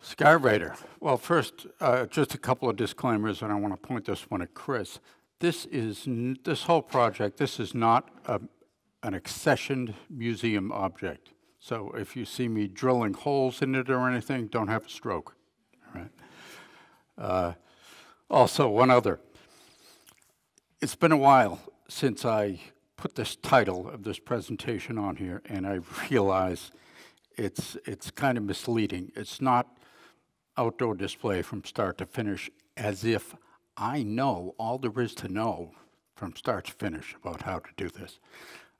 Skyraider. Well, first, just a couple of disclaimers, and I want to point this one at Chris. This whole project, this is not an accessioned museum object. So if you see me drilling holes in it or anything, don't have a stroke. All right. Also, one other. It's been a while since I put this title of this presentation on here, and I realize it's kind of misleading. It's not outdoor display from start to finish, as if I know all there is to know from start to finish about how to do this.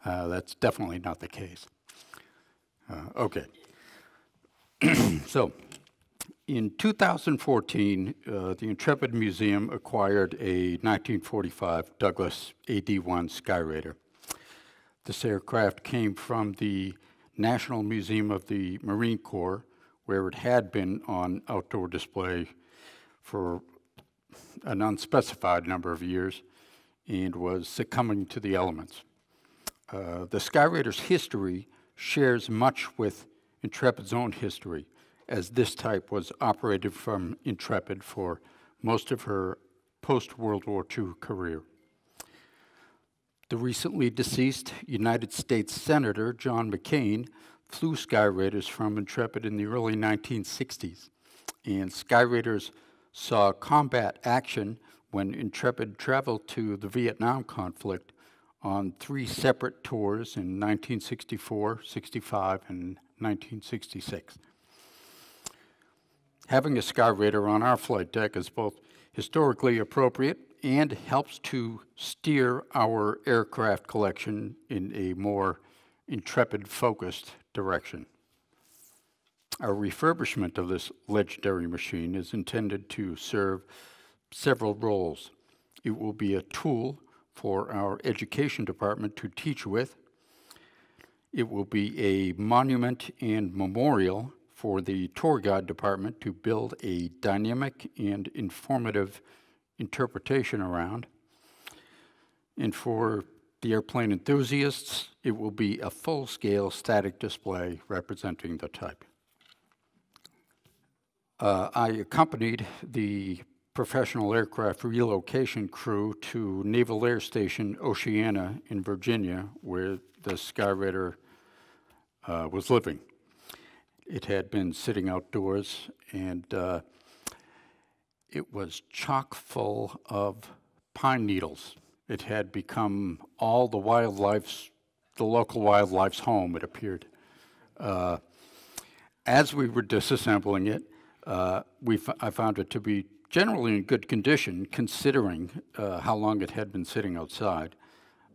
That's definitely not the case. Okay. So, in 2014, the Intrepid Museum acquired a 1945 Douglas AD-1 Skyraider. This aircraft came from the National Museum of the Marine Corps, where it had been on outdoor display for an unspecified number of years and was succumbing to the elements. The Skyraider's history shares much with Intrepid's own history, as this type was operated from Intrepid for most of her post-World War II career. The recently deceased United States Senator John McCain flew Skyraiders from Intrepid in the early 1960s, and Skyraiders saw combat action when Intrepid traveled to the Vietnam conflict on 3 separate tours in 1964, 65, and 1966. Having a Skyraider on our flight deck is both historically appropriate and helps to steer our aircraft collection in a more Intrepid-focused direction. Our refurbishment of this legendary machine is intended to serve several roles. It will be a tool for our education department to teach with. It will be a monument and memorial for the tour guide department to build a dynamic and informative interpretation around. And for the airplane enthusiasts, it will be a full-scale static display representing the type. I accompanied the professional aircraft relocation crew to Naval Air Station Oceana in Virginia, where the Skyraider was living. It had been sitting outdoors, and it was chock full of pine needles. It had become all the local wildlife's home, it appeared. As we were disassembling it, I found it to be generally in good condition, considering how long it had been sitting outside.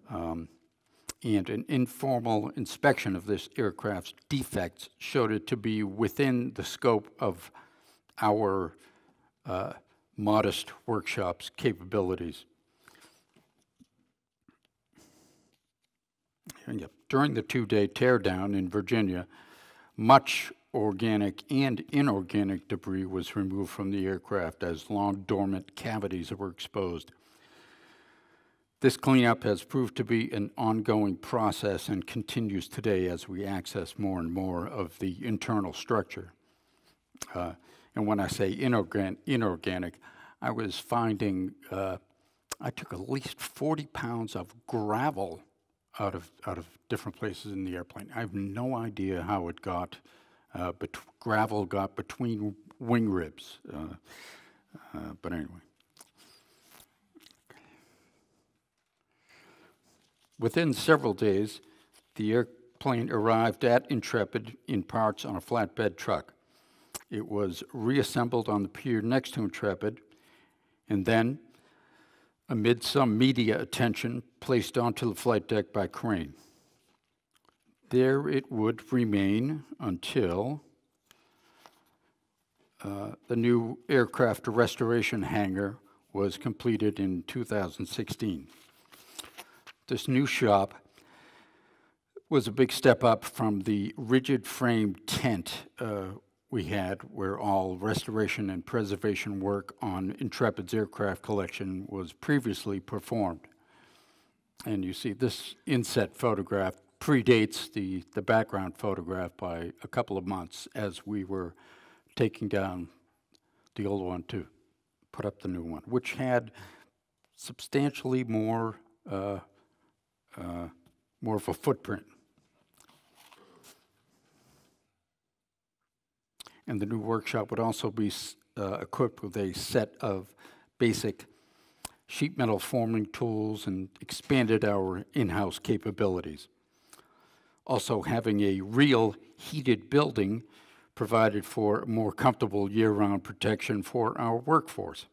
And an informal inspection of this aircraft's defects showed it to be within the scope of our modest workshop's capabilities. And during the 2-day teardown in Virginia, much organic and inorganic debris was removed from the aircraft as long dormant cavities were exposed. This cleanup has proved to be an ongoing process and continues today as we access more and more of the internal structure. And when I say inorganic, I was finding, I took at least 40 pounds of gravel out of different places in the airplane. I have no idea how it got, gravel got between wing ribs. But anyway. Within several days, the airplane arrived at Intrepid in parts on a flatbed truck. It was reassembled on the pier next to Intrepid, and then, amid some media attention, placed onto the flight deck by crane. There it would remain until the new aircraft restoration hangar was completed in 2016. This new shop was a big step up from the rigid frame tent we had, where all restoration and preservation work on Intrepid's aircraft collection was previously performed. And you see this inset photograph predates the background photograph by a couple of months, as we were taking down the old one to put up the new one, which had substantially more of a footprint. And the new workshop would also be equipped with a set of basic sheet metal forming tools and expanded our in-house capabilities. Also, having a real heated building provided for more comfortable year-round protection for our workforce.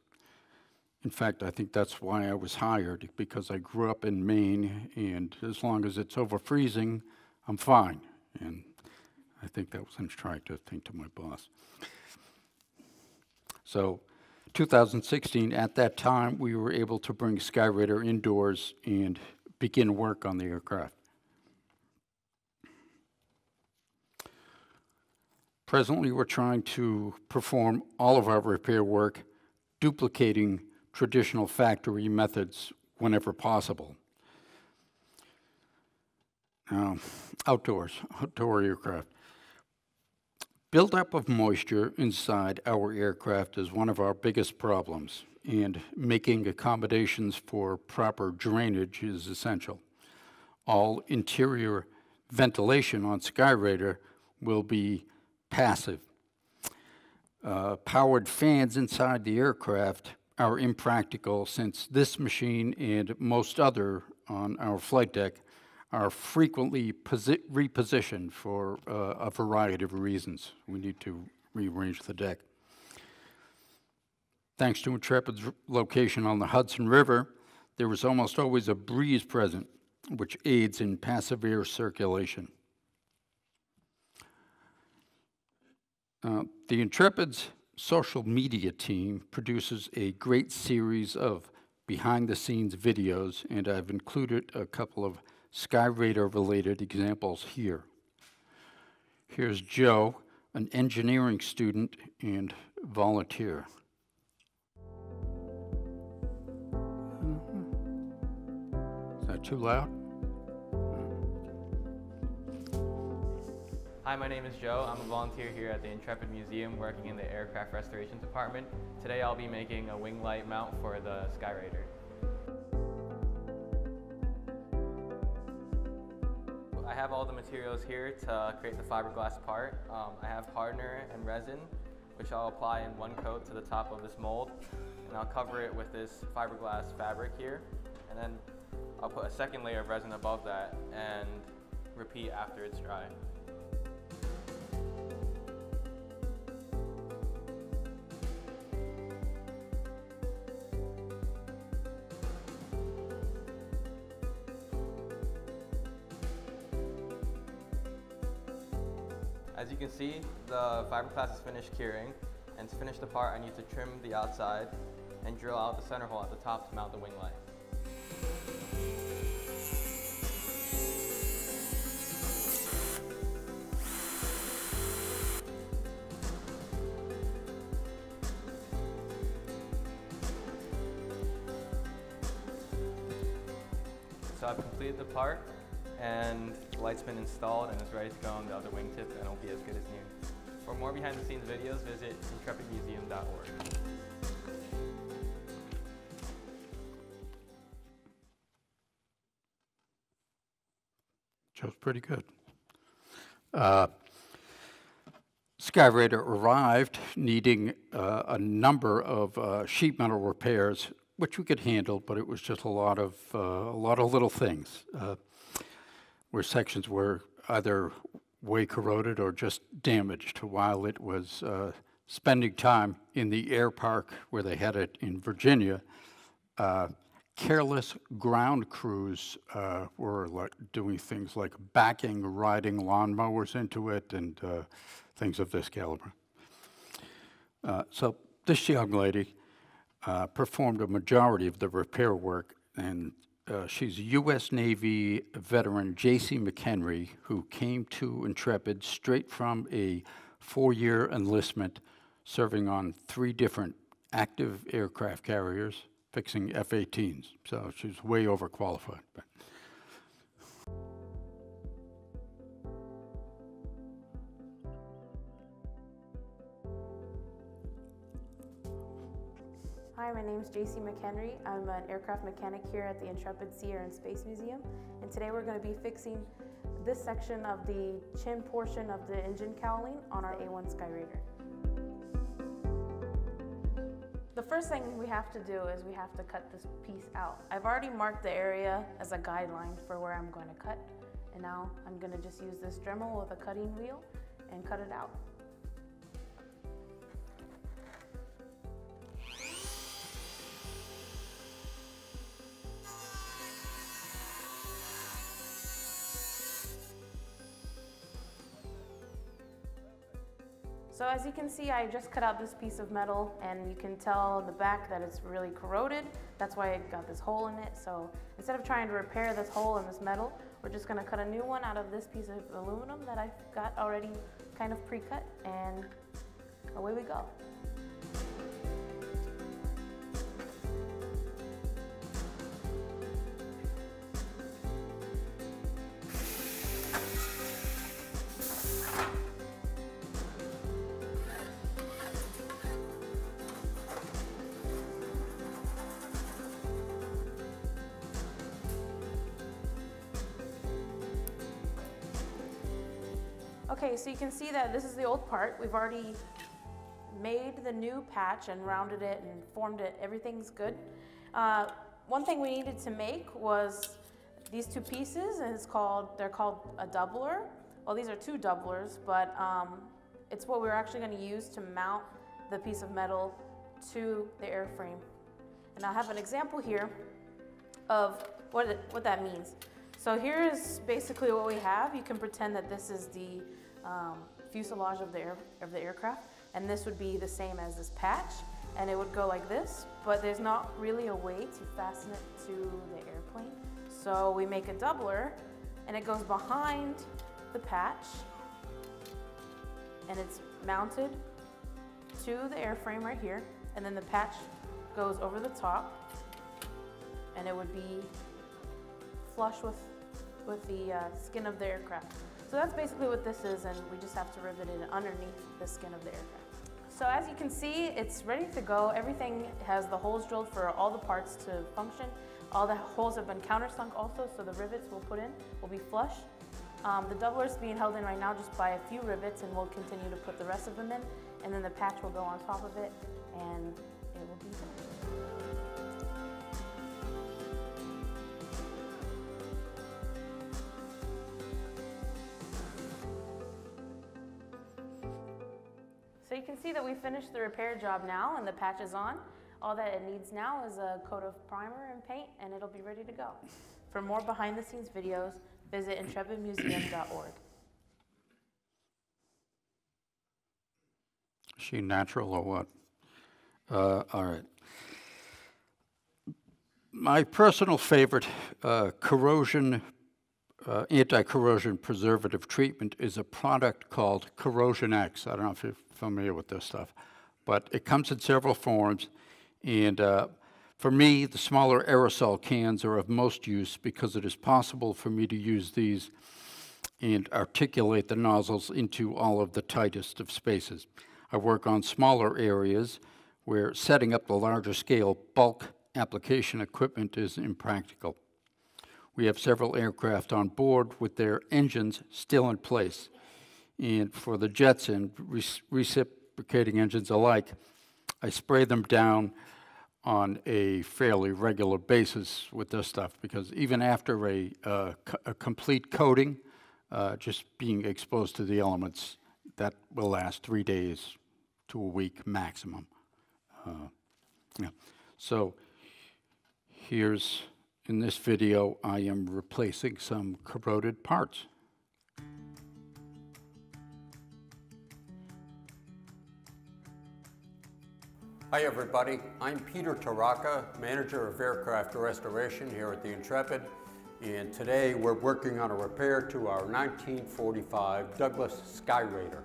In fact, I think that's why I was hired, because I grew up in Maine, and as long as it's over freezing, I'm fine. And I think that was an attractive thing to my boss. So 2016, at that time, we were able to bring Skyraider indoors and begin work on the aircraft. Presently, we're trying to perform all of our repair work, duplicating traditional factory methods whenever possible. Outdoor aircraft. Buildup of moisture inside our aircraft is one of our biggest problems, and making accommodations for proper drainage is essential. All interior ventilation on Skyraider will be passive. Powered fans inside the aircraft are impractical, since this machine and most other on our flight deck are frequently repositioned for a variety of reasons. We need to rearrange the deck. Thanks to Intrepid's location on the Hudson River, there is almost always a breeze present, which aids in passive air circulation. The Intrepid's social media team produces a great series of behind-the-scenes videos, and I've included a couple of Skyraider-related examples here. Here's Joe, an engineering student and volunteer. Is that too loud? Hi, my name is Joe. I'm a volunteer here at the Intrepid Museum working in the aircraft restoration department. Today I'll be making a wing light mount for the Skyraider. I have all the materials here to create the fiberglass part. I have hardener and resin, which I'll apply in one coat to the top of this mold, and I'll cover it with this fiberglass fabric here, and then I'll put a second layer of resin above that and repeat after it's dry. As you can see, the fiberglass is finished curing, and to finish the part I need to trim the outside and drill out the center hole at the top to mount the wing light. So I've completed the part, and the light's been installed and it's ready to go on the other wingtip, and it'll be as good as new. For more behind the scenes videos, visit intrepidmuseum.org. Joe's pretty good. Skyraider arrived needing a number of sheet metal repairs, which we could handle, but it was just a lot of little things. Where sections were either way corroded or just damaged while it was spending time in the air park where they had it in Virginia. Careless ground crews were doing things like riding lawnmowers into it and things of this caliber. So this young lady performed a majority of the repair work, and she's U.S. Navy veteran J.C. McHenry, who came to Intrepid straight from a 4-year enlistment, serving on 3 different active aircraft carriers, fixing F-18s. So she's way overqualified. But. Hi, my name is JC McHenry. I'm an aircraft mechanic here at the Intrepid Sea Air and Space Museum, and today we're going to be fixing this section of the chin portion of the engine cowling on our A1 Skyraider. The first thing we have to do is we have to cut this piece out. I've already marked the area as a guideline for where I'm going to cut, and now I'm going to just use this Dremel with a cutting wheel and cut it out. So as you can see, I just cut out this piece of metal, and you can tell in the back that it's really corroded. That's why it got this hole in it. So instead of trying to repair this hole in this metal, we're just gonna cut a new one out of this piece of aluminum that I've got already kind of pre-cut, and away we go. Okay, so you can see that this is the old part. We've already made the new patch and rounded it and formed it. Everything's good. One thing we needed to make was these two pieces, and they're called a doubler. Well, these are two doublers, but it's what we're actually going to use to mount the piece of metal to the airframe. And I have an example here of what that means. So here is basically what we have. You can pretend that this is the fuselage of the aircraft, and this would be the same as this patch, and it would go like this, but there's not really a way to fasten it to the airplane. So we make a doubler, and it goes behind the patch, and it's mounted to the airframe right here, and then the patch goes over the top, and it would be flush with the skin of the aircraft. So that's basically what this is, and we just have to rivet it underneath the skin of the aircraft. So as you can see, it's ready to go. Everything has the holes drilled for all the parts to function. All the holes have been countersunk also, so the rivets we'll put in will be flush. The doubler is being held in right now just by a few rivets, and we'll continue to put the rest of them in, and then the patch will go on top of it, and it will be done. So you can see that we finished the repair job now, and the patch is on. All that it needs now is a coat of primer and paint, and it'll be ready to go. For more behind the scenes videos, visit intrepidmuseum.org. Is she natural or what? All right. My personal favorite anti-corrosion preservative treatment is a product called Corrosion X. I don't know if you're familiar with this stuff, but it comes in several forms. And for me, the smaller aerosol cans are of most use because it is possible for me to use these and articulate the nozzles into all of the tightest of spaces. I work on smaller areas where setting up the larger scale bulk application equipment is impractical. We have several aircraft on board with their engines still in place. And for the jets and reciprocating engines alike, I spray them down on a fairly regular basis with this stuff, because even after a complete coating, just being exposed to the elements, that will last 3 days to a week maximum. Yeah. So here's, in this video, I am replacing some corroded parts. Hi everybody, I'm Peter Torraca, Manager of Aircraft Restoration here at the Intrepid, and today we're working on a repair to our 1945 Douglas Skyraider.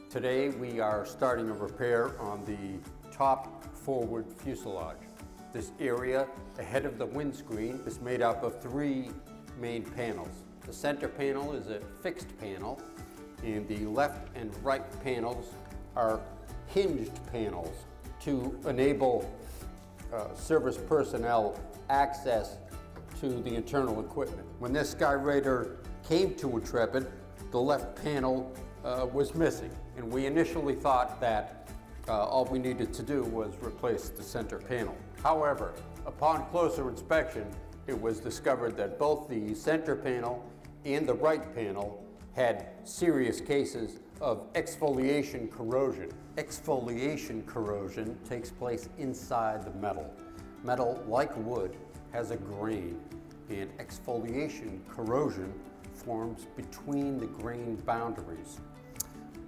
Today we are starting a repair on the top forward fuselage. This area ahead of the windscreen is made up of 3 main panels. The center panel is a fixed panel, and the left and right panels are hinged panels to enable service personnel access to the internal equipment. When this Skyraider came to Intrepid, the left panel was missing, and we initially thought that all we needed to do was replace the center panel. However, upon closer inspection, it was discovered that both the center panel and the right panel had serious cases of exfoliation corrosion. Exfoliation corrosion takes place inside the metal. Metal, like wood, has a grain, and exfoliation corrosion forms between the grain boundaries.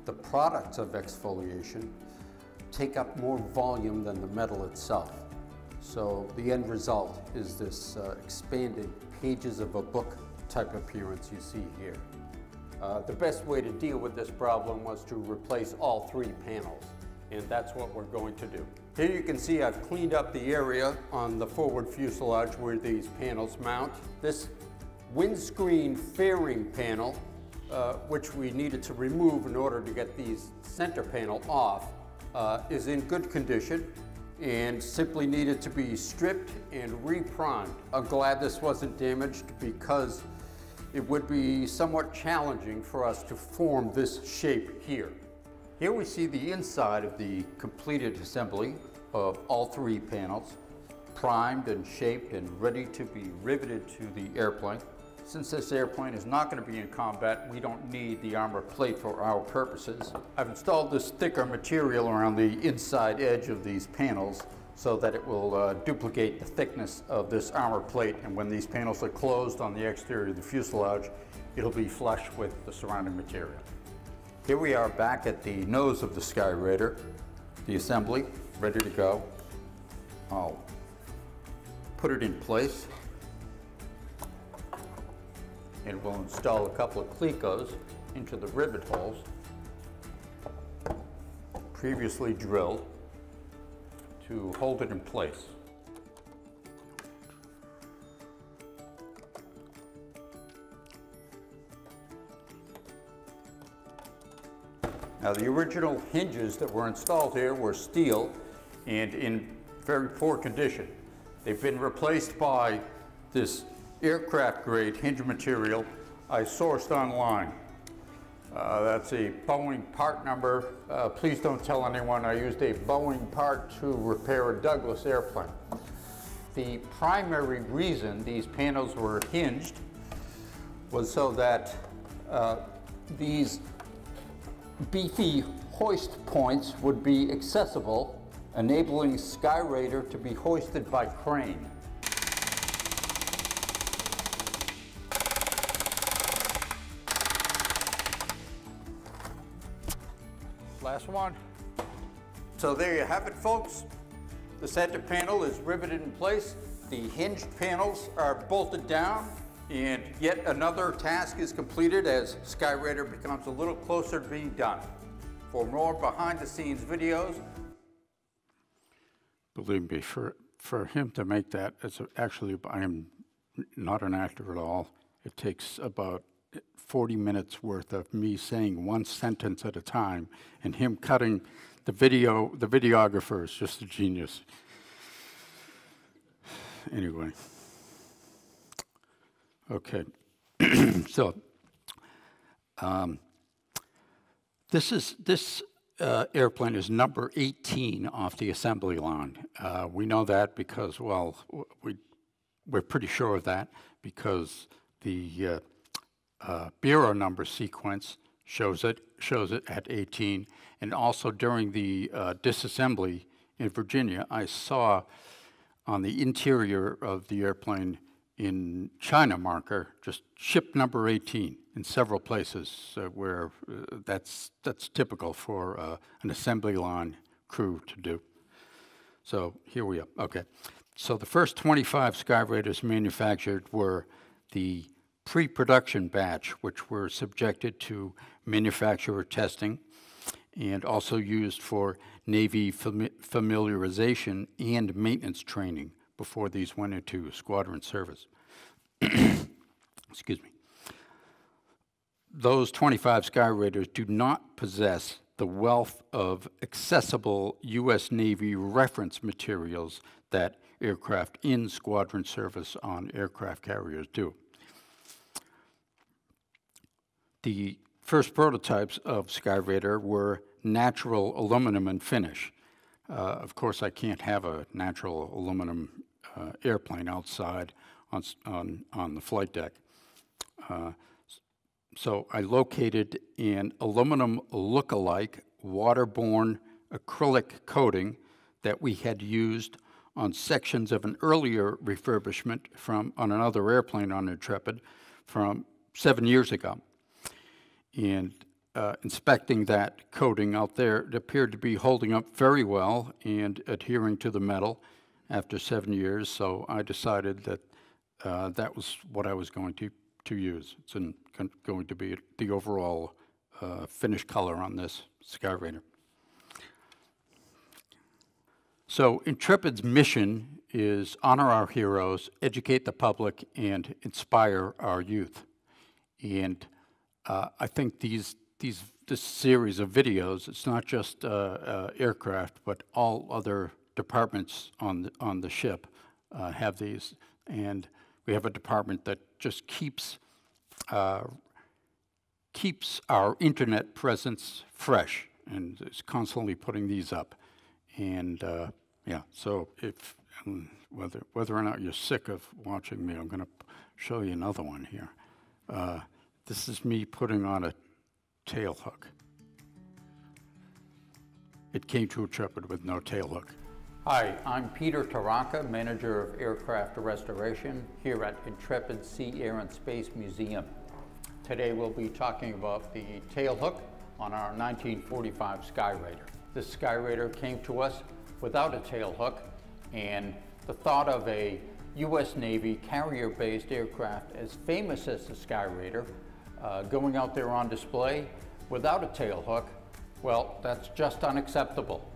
The products of exfoliation take up more volume than the metal itself. So the end result is this expanded pages of a book type appearance you see here. The best way to deal with this problem was to replace all three panels, and that's what we're going to do. Here you can see I've cleaned up the area on the forward fuselage where these panels mount. This windscreen fairing panel, which we needed to remove in order to get these center panel off, is in good condition and simply needed to be stripped and reprimed. I'm glad this wasn't damaged because it would be somewhat challenging for us to form this shape here. Here we see the inside of the completed assembly of all three panels, primed and shaped and ready to be riveted to the airplane. Since this airplane is not going to be in combat, we don't need the armor plate for our purposes. I've installed this thicker material around the inside edge of these panels so that it will duplicate the thickness of this armor plate, and when these panels are closed on the exterior of the fuselage, it'll be flush with the surrounding material. Here we are back at the nose of the Skyraider, the assembly, ready to go. I'll put it in place, and we'll install a couple of clecos into the rivet holes previously drilled to hold it in place. Now the original hinges that were installed here were steel and in very poor condition. They've been replaced by this aircraft grade hinge material I sourced online. That's a Boeing part number. Please don't tell anyone I used a Boeing part to repair a Douglas airplane. The primary reason these panels were hinged was so that these beefy hoist points would be accessible, enabling Skyraider to be hoisted by crane. Last one. So there you have it, folks. The center panel is riveted in place. The hinged panels are bolted down, and yet another task is completed as Skyraider becomes a little closer to being done. For more behind-the-scenes videos, Believe me, for him to make that, actually, I am not an actor at all. It takes about 40 minutes worth of me saying one sentence at a time, and him cutting the video. The videographer is just a genius. Anyway, okay. So this airplane is number 18 off the assembly line. We know that because, well, we're pretty sure of that because the bureau number sequence shows it at 18, and also during the disassembly in Virginia, I saw on the interior of the airplane in China marker just ship number 18 in several places where that's typical for an assembly line crew to do. So here we are. Okay, so the first 25 Skyraiders manufactured were the pre-production batch, which were subjected to manufacturer testing and also used for Navy familiarization and maintenance training before these went into squadron service. Excuse me. Those 25 Skyraiders do not possess the wealth of accessible U.S. Navy reference materials that aircraft in squadron service on aircraft carriers do. The first prototypes of Skyraider were natural aluminum and finish. Of course, I can't have a natural aluminum airplane outside on the flight deck. So I located an aluminum look-alike waterborne acrylic coating that we had used on sections of an earlier refurbishment on another airplane on Intrepid from 7 years ago. And inspecting that coating out there, it appeared to be holding up very well and adhering to the metal after 7 years, so I decided that that was what I was going to use. It's going to be the overall finish color on this Skyraider. So Intrepid's mission is honor our heroes, educate the public, and inspire our youth. And I think this series of videos, it's not just aircraft, but all other departments on the ship have these. And we have a department that just keeps our internet presence fresh and is constantly putting these up. And yeah, so if whether or not you're sick of watching me, I'm going to show you another one here. This is me putting on a tail hook. It came to Intrepid with no tail hook. Hi, I'm Peter Torraca, Manager of Aircraft Restoration here at Intrepid Sea, Air and Space Museum. Today we'll be talking about the tail hook on our 1945 Skyraider. This Skyraider came to us without a tail hook, and the thought of a U.S. Navy carrier-based aircraft as famous as the Skyraider going out there on display without a tail hook, well, that's just unacceptable.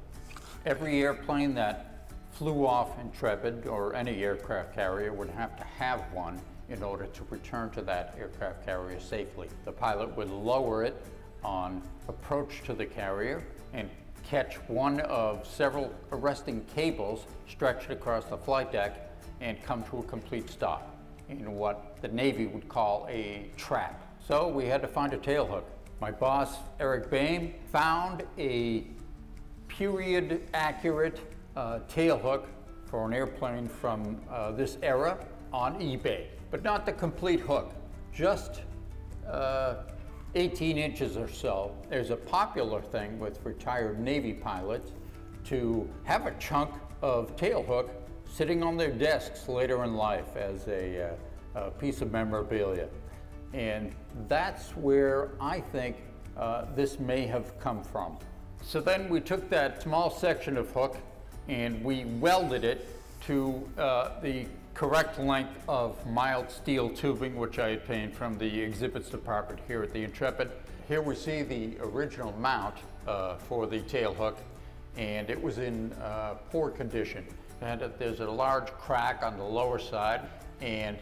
Every airplane that flew off Intrepid or any aircraft carrier would have to have one in order to return to that aircraft carrier safely. The pilot would lower it on approach to the carrier and catch one of several arresting cables stretched across the flight deck and come to a complete stop in what the Navy would call a trap. So we had to find a tail hook. My boss, Eric Boehm, found a period-accurate tail hook for an airplane from this era on eBay, but not the complete hook, just 18 inches or so. There's a popular thing with retired Navy pilots to have a chunk of tail hook sitting on their desks later in life as a piece of memorabilia. And that's where I think this may have come from. So then we took that small section of hook and we welded it to the correct length of mild steel tubing, which I obtained from the exhibits department here at the Intrepid. Here we see the original mount for the tail hook, and it was in poor condition. There's a large crack on the lower side, and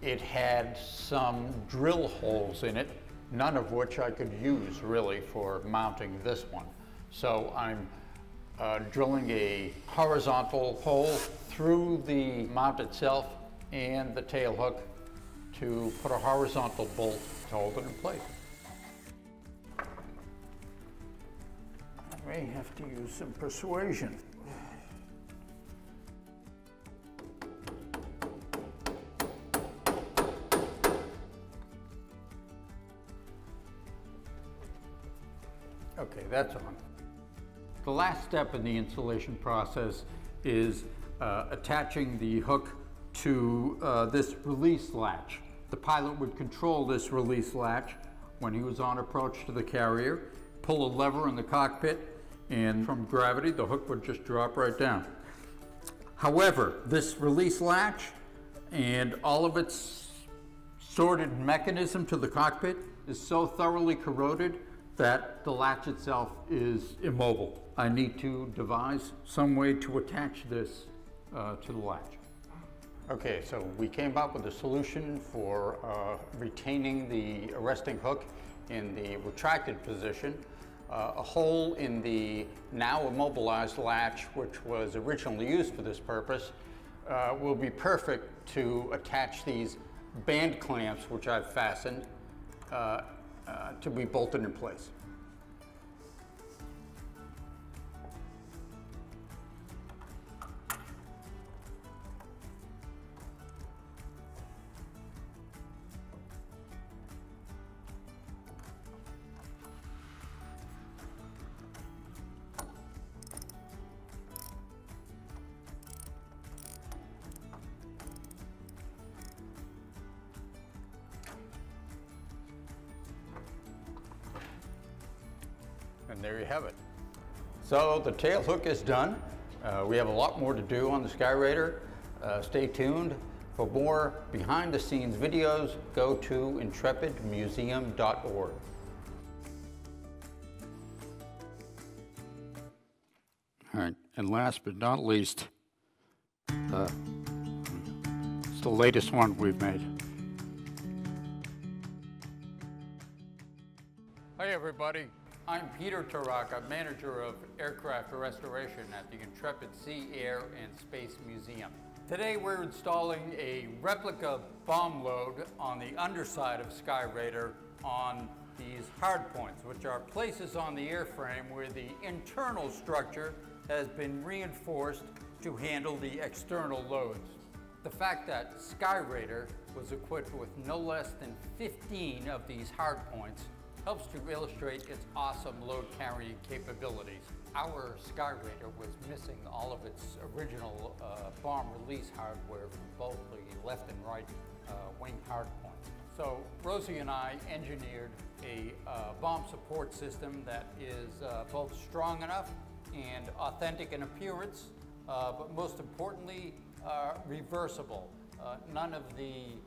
it had some drill holes in it, none of which I could use really for mounting this one. So I'm drilling a horizontal hole through the mount itself and the tail hook to put a horizontal bolt to hold it in place. I may have to use some persuasion. Okay, that's on. The last step in the installation process is attaching the hook to this release latch. The pilot would control this release latch when he was on approach to the carrier, pull a lever in the cockpit, and from gravity, the hook would just drop right down. However, this release latch and all of its sorted mechanism to the cockpit is so thoroughly corroded that the latch itself is immobile. I need to devise some way to attach this to the latch. Okay, so we came up with a solution for retaining the arresting hook in the retracted position. A hole in the now immobilized latch, which was originally used for this purpose, will be perfect to attach these band clamps, which I've fastened, to be bolted in place. And there you have it. So the tail hook is done. We have a lot more to do on the Skyraider. Stay tuned. For more behind the scenes videos, go to intrepidmuseum.org. All right, and last but not least, it's the latest one we've made. Hi everybody, I'm Peter Torraca, manager of aircraft restoration at the Intrepid Sea, Air and Space Museum. Today we're installing a replica bomb load on the underside of Skyraider on these hardpoints, which are places on the airframe where the internal structure has been reinforced to handle the external loads. The fact that Skyraider was equipped with no less than 15 of these hardpoints helps to illustrate its awesome load carrying capabilities. Our Skyraider was missing all of its original bomb release hardware from both the left and right wing hardpoints. So Rosie and I engineered a bomb support system that is both strong enough and authentic in appearance, but most importantly, reversible. None of the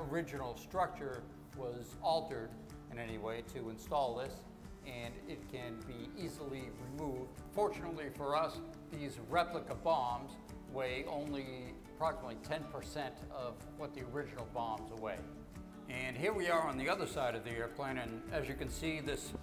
original structure was altered in any way to install this, and it can be easily removed. Fortunately for us, these replica bombs weigh only approximately 10% of what the original bombs weigh. And here we are on the other side of the airplane, and as you can see, this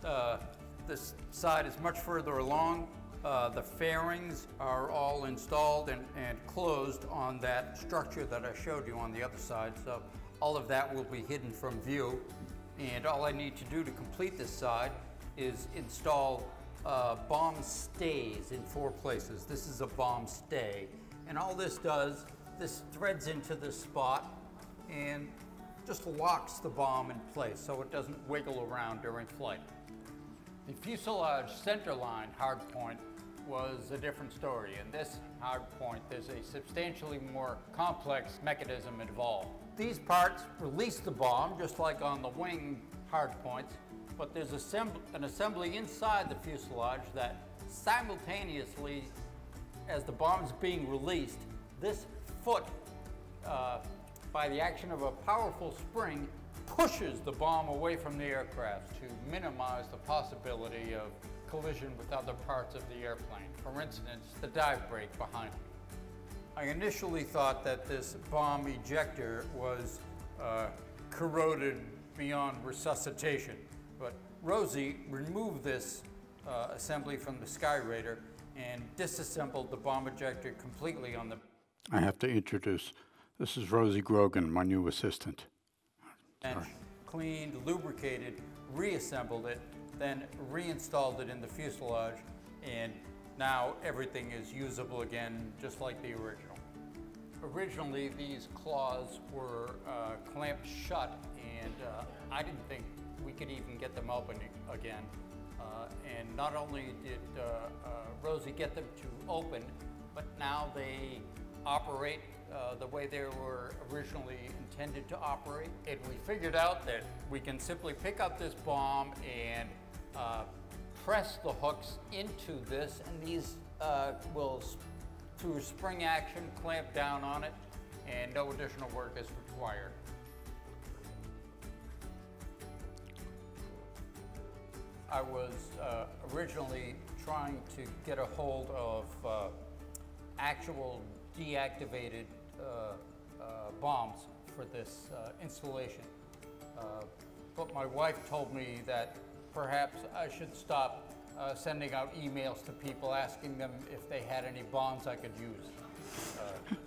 side is much further along. The fairings are all installed and closed on that structure that I showed you on the other side, so all of that will be hidden from view. And all I need to do to complete this side is install bomb stays in 4 places. This is a bomb stay, and all this does, this threads into this spot and just locks the bomb in place so it doesn't wiggle around during flight. The Fuselage Centerline hardpoint was a different story. In this hardpoint, there's a substantially more complex mechanism involved. These parts release the bomb, just like on the wing hardpoints, but there's an assembly inside the fuselage that simultaneously, as the bomb is being released, this foot, by the action of a powerful spring, pushes the bomb away from the aircraft to minimize the possibility of collision with other parts of the airplane. For instance, the dive brake behind me. I initially thought that this bomb ejector was corroded beyond resuscitation, but Rosie removed this assembly from the Skyraider and disassembled the bomb ejector completely on the... I have to introduce, this is Rosie Grogan, my new assistant. And cleaned, lubricated, reassembled it, then reinstalled it in the fuselage, and now everything is usable again, just like the original. Originally, these claws were clamped shut, and I didn't think we could even get them open again. And not only did Rosie get them to open, but now they operate the way they were originally intended to operate. And we figured out that we can simply pick up this bomb and press the hooks into this, and these will, through spring action, clamp down on it, and no additional work is required. I was originally trying to get a hold of actual deactivated bombs for this installation. But my wife told me that perhaps I should stop sending out emails to people asking them if they had any bombs I could use.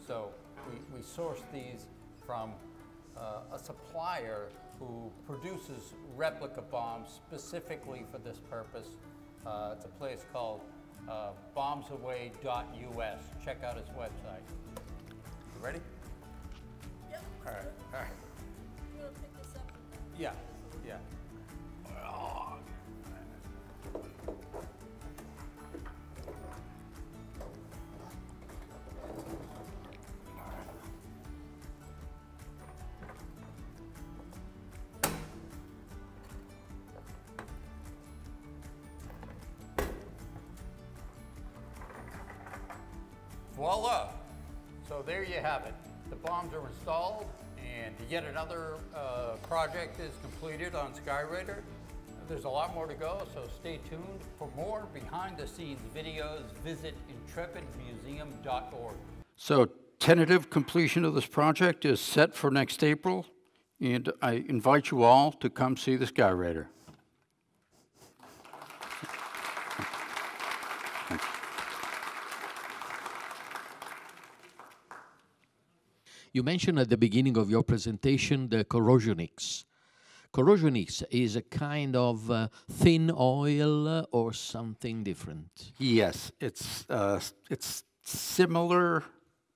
So we source these from a supplier who produces replica bombs specifically for this purpose. It's a place called bombsaway.us. Check out his website. You ready? Yep. All right, all right. You want to pick this up? Yeah, yeah. Voila! So there you have it. The bombs are installed, and yet another project is completed on Skyraider. There's a lot more to go, so stay tuned. For more behind-the-scenes videos, visit intrepidmuseum.org. So tentative completion of this project is set for next April, and I invite you all to come see the Skyraider. You mentioned at the beginning of your presentation the corrosionics. Corrosionics is a kind of thin oil or something different? Yes, it's similar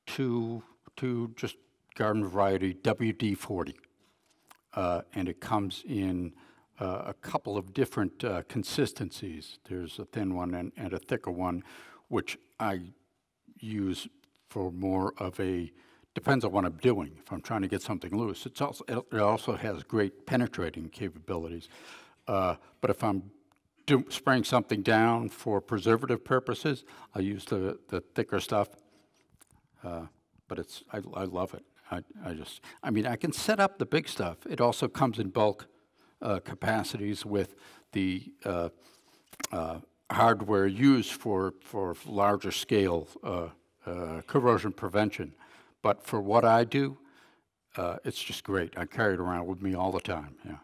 to just garden variety WD-40, and it comes in a couple of different consistencies. There's a thin one and a thicker one, which I use for more of a, depends on what I'm doing. If I'm trying to get something loose, it also has great penetrating capabilities. But if I'm spraying something down for preservative purposes, I use the thicker stuff. But I love it. I mean, I can set up the big stuff. It also comes in bulk capacities with the hardware used for larger scale corrosion prevention. But for what I do, it's just great. I carry it around with me all the time, yeah.